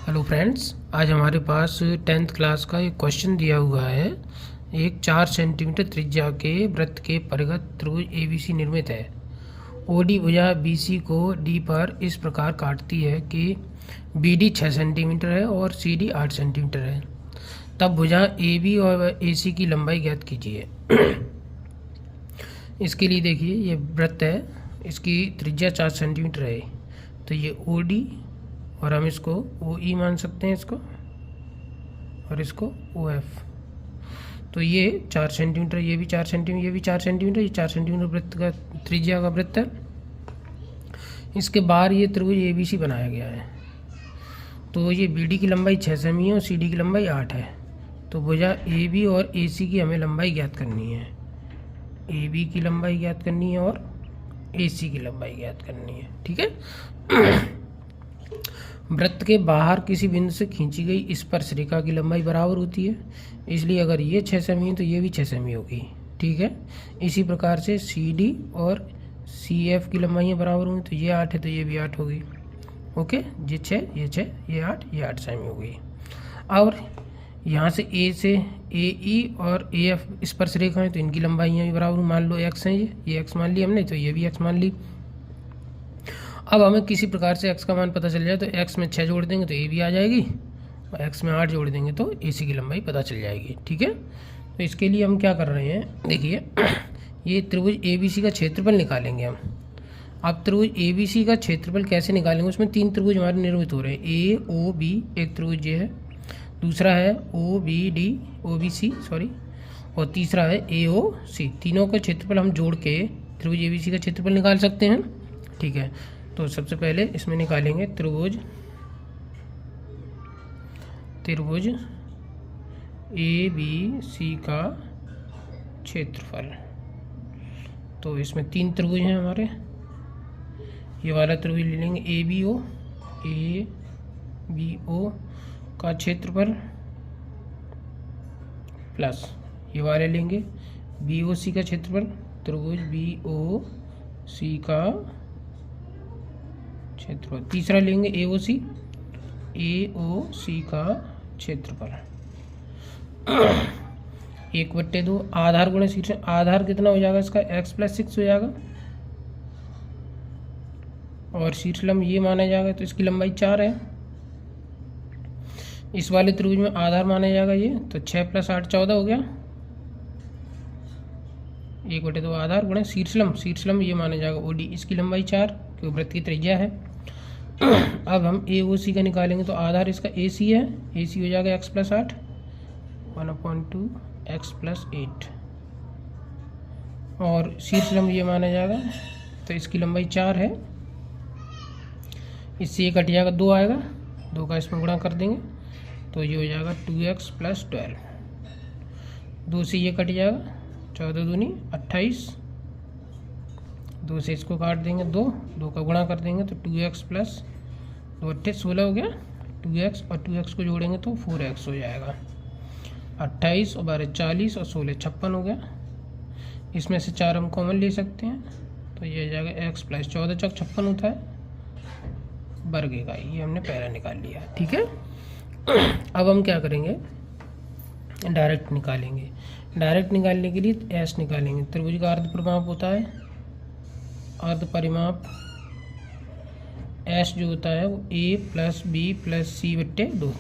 Hello friends, आज हमारे पास 10th class का एक क्वेश्चन दिया हुआ है। एक 4 सेंटीमीटर त्रिज्या के वृत्त के परिघत त्रिभुज ABC निर्मित है। OD भुजा BC को D पर इस प्रकार काटती है कि BD 6 सेंटीमीटर है और CD 8 सेंटीमीटर है। तब भुजा AB और AC की लंबाई ज्ञात कीजिए। इसके लिए देखिए, ये वृत्त है, इसकी त्रिज्या 4 सेंटीमीटर है। तो ये OD और हम इसको OE मान सकते हैं इसको, और इसको OF। तो ये 4 सेंटीमीटर, ये भी 4 सेंटीमीटर, ये भी 4 सेंटीमीटर, ये 4 सेंटीमीटर वृत्त का त्रिज्या का वृत्त है। इसके बाहर ये त्रिभुज ABC बनाया गया है। तो ये BD की लंबाई 6 सेमी है और CD की लंबाई 8 है। तो भुजा AB और AC की हमें लंबाई ज्ञात करनी है। AB की लंबाई ज्ञात करनी है और AC की लंबाई ज्ञात करनी है। ठीक है। वृत्त के बाहर किसी बिंदु से खींची गई स्पर्श रेखा की लंबाई बराबर होती है, इसलिए अगर ये 6 सेमी है तो ये भी 6 सेमी होगी। ठीक है। इसी प्रकार से CD और CF की लंबाइयाँ बराबर होंगी, तो ये 8 है तो ये भी 8 होगी। ओके, ये 6, ये 6, ये 8 सेमी होगी। और यहाँ से A से AE और AF स्पर्श रेखा है, तो इनकी लंबाइयाँ भी बराबर, मान लो x हैं, ये x मान ली हमने, तो ये भी x मान ली। अब हमें किसी प्रकार से x का मान पता चल जाए तो x में 6 जोड़ देंगे तो A भी आ जाएगी, और x में 8 जोड़ देंगे तो AC की लंबाई पता चल जाएगी। ठीक है। तो इसके लिए हम क्या कर रहे हैं, देखिए, ये त्रिभुज ABC का क्षेत्रफल निकालेंगे हम। अब त्रिभुज ABC का क्षेत्रफल कैसे निकालेंगे, उसमें 3 त्रिभुज हमारे निर्मित हो रहे हैं। AOB एक त्रिभुज ये है, दूसरा है OBC सॉरी, और तीसरा है AOC। तीनों का क्षेत्रफल हम जोड़ के त्रिभुज ABC का क्षेत्रफल निकाल सकते हैं। ठीक है। तो सबसे पहले इसमें निकालेंगे त्रिभुज ABC का क्षेत्रफल। तो इसमें 3 त्रिभुज हैं हमारे। ये वाला त्रिभुज ले लेंगे ABO का क्षेत्रफल, प्लस ये वाले लेंगे BOC का क्षेत्रफल, त्रिभुज BOC का क्षेत्रफल। तीसरा लेंगे AOC का क्षेत्रफल। 1/2 आधार गुणे शीर्ष, आधार कितना हो जाएगा इसका, x + 6 हो जाएगा, और शीर्षलंब ये माना जाएगा तो इसकी लंबाई 4 है। इस वाले त्रिभुज में आधार माना जाएगा ये, तो 6 + 8 14 हो गया। 1/2 आधार गुणे शीर्षलंब ये माना जाएगा OD, इसकी लंबाई 4 क्योंकि वृत्त की त्रिज्या है। अब हम AOC का निकालेंगे, तो आधार इसका AC है, AC हो जाएगा x + 8, 1/2 x + 8, और शीर्षलंब ये माना जाएगा तो इसकी लंबाई 4 है। इससे ये कट जाएगा, 2 आएगा, 2 का इसमें गुणा कर देंगे तो ये हो जाएगा 2x + 12। 2 से ये कट जाएगा, 14 दूनी 28, 2 से इसको काट देंगे, 2 का गुणा कर देंगे तो 2x + 2 × 8 16 हो गया। 2x और 2x को जोड़ेंगे तो 4x हो जाएगा। 28 और 12 40 और 16 56 हो गया। इसमें से 4 हम कॉमन ले सकते हैं, तो ये हो जाएगा x + 14 × 56 होता है वर्ग का। ये हमने पहला निकाल लिया। ठीक है। अब हम क्या करेंगे, डायरेक्ट निकालेंगे। डायरेक्ट निकालने के लिए S निकालेंगे। त्रिभुज का अर्ध परिमाप होता है, अर्ध परिमाप S जो होता है वो A + B + C/2,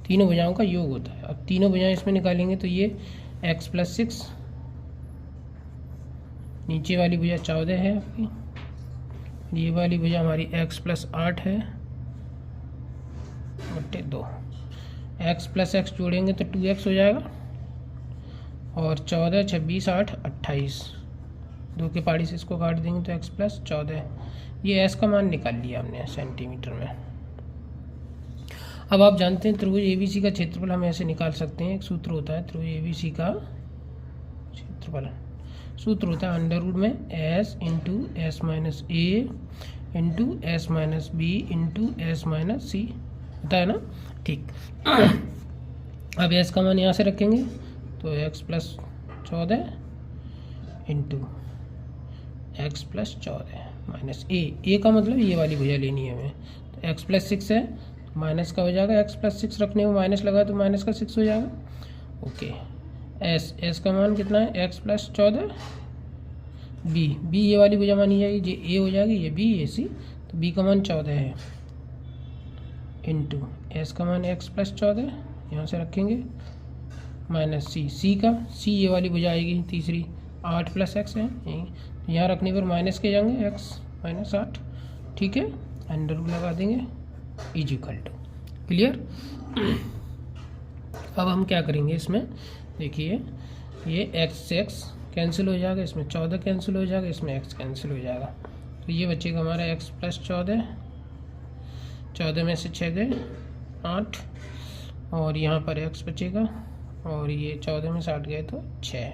तीनों भुजाओं का योग होता है। अब तीनों भुजाएं इसमें निकालेंगे तो ये x + 6, नीचे वाली भुजा 14 है आपकी, ये वाली भुजा हमारी x + 8 है बटे 2। x + x जोड़ेंगे तो 2x हो जाएगा, और 14 26 8 28, 2 के पाड़ी से इसको काट देंगे तो x + 14। ये s का मान निकाल लिया हमने सेंटीमीटर में। अब आप जानते हैं त्रिभुज ABC का क्षेत्रफल हम ऐसे निकाल सकते हैं। एक सूत्र होता है त्रिभुज ABC का क्षेत्रफल, सूत्र होता है √ में S × S - A × S - B × S - C होता है ना। ठीक। अब S का मान यहाँ से रखेंगे तो x + 14 × x + 14 - a का मतलब ये वाली भुजा लेनी है हमें। तो x + 6 है माइनस का हो जाएगा, एक्स प्लस 6 रखने में माइनस लगा तो माइनस का 6 हो जाएगा। ओके, एस का मान कितना है, एक्स प्लस 14। बी ये वाली भुजा मानी जाएगी, ये ए हो जाएगी, ये बी ये सी, तो बी का मान 14 है इंटू एस का मान एक्स प्लस 14 यहाँ से रखेंगे माइनस सी ये वाली भुजा आएगी तीसरी, 8 प्लस एक्स है यहाँ रखने पर माइनस के जाएंगे, एक्स माइनस 8, ठीक है, अंडर रूट लगा देंगे, इज इक्वल टू। क्लियर। अब हम क्या करेंगे इसमें, देखिए ये एक्स से एक्स कैंसिल हो जाएगा, इसमें 14 कैंसिल हो जाएगा, इसमें एक्स कैंसिल हो जाएगा, तो ये बचेगा हमारा एक्स प्लस 14, 14 में से 6 गए 8, और यहाँ पर एक्स बचेगा, और ये 14 में से 8 गए तो 6,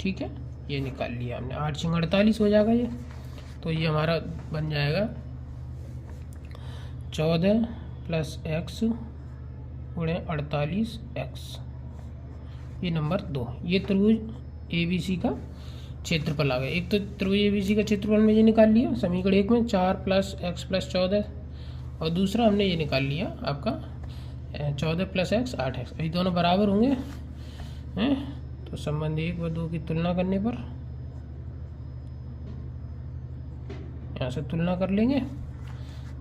ठीक है, ये निकाल लिया हमने, 8 6 48 हो जाएगा ये, तो ये हमारा बन जाएगा 14 प्लस एक्स गुणे 48 एक्स, ये नंबर 2। ये त्रिभुज ABC का क्षेत्रफल आ गया। एक तो त्रिभुज ABC का क्षेत्रफल में ये निकाल लिया समीकरण 1 में 4 प्लस एक्स प्लस 14, और दूसरा हमने ये निकाल लिया आपका 14 प्लस एक्स 8 एक्स, ये दोनों बराबर होंगे हैं, तो संबंध 1 व 2 की तुलना करने पर यहाँ से तुलना कर लेंगे,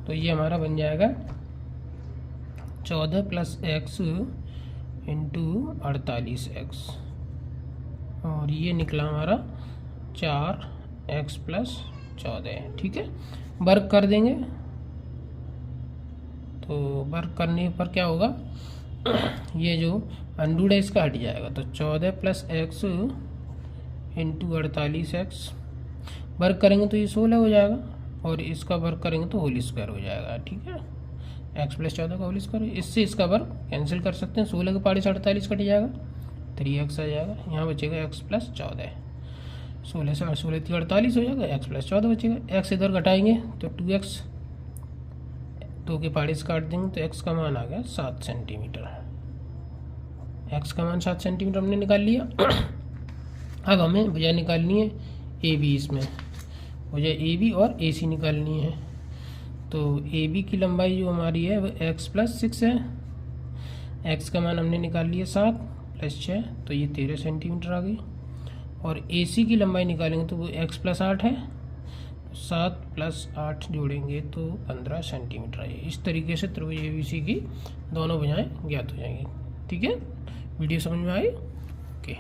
तो ये हमारा बन जाएगा 14 प्लस एक्स इंटू 48 एक्स, और ये निकला हमारा 4 एक्स प्लस 14, ठीक है। वर्ग कर देंगे, तो वर्ग करने पर क्या होगा, ये जो अंडूड है इसका हट जाएगा, तो 14 प्लस एक्स इंटू 48 एक्स, वर्ग करेंगे तो ये 16 हो जाएगा, और इसका वर्ग करेंगे तो होल स्क्वायर हो जाएगा, ठीक है, एक्स प्लस 14 का होल स्क्वायर, इससे इसका वर्ग कैंसिल कर सकते हैं, 16 के पाड़े से 48 कट जाएगा, 3x आ जाएगा, यहाँ बचेगा एक्स प्लस 14, 16 से 16 48 हो जाएगा, एक्स प्लस 14 बचेगा, एक्स इधर घटाएंगे तो 2x, 2 के पाड़े से काट देंगे तो एक्स का मान आ गया 7 सेंटीमीटर, एक्स का मान 7 सेंटीमीटर हमने निकाल लिया। अब हमें भुजा निकालनी है AB, इसमें भुजा AB और AC निकालनी है, तो AB की लंबाई जो हमारी है वो x प्लस 6 है, x का मान हमने निकाल लिया 7 प्लस 6, तो ये 13 सेंटीमीटर आ गई, और AC की लंबाई निकालेंगे तो वो x प्लस 8 है, 7 प्लस 8 जोड़ेंगे तो 15 सेंटीमीटर आएगी। इस तरीके से त्रिभुज ABC की दोनों भुजाएं ज्ञात हो जाएंगी, ठीक है। वीडियो समझ में आई? ओके।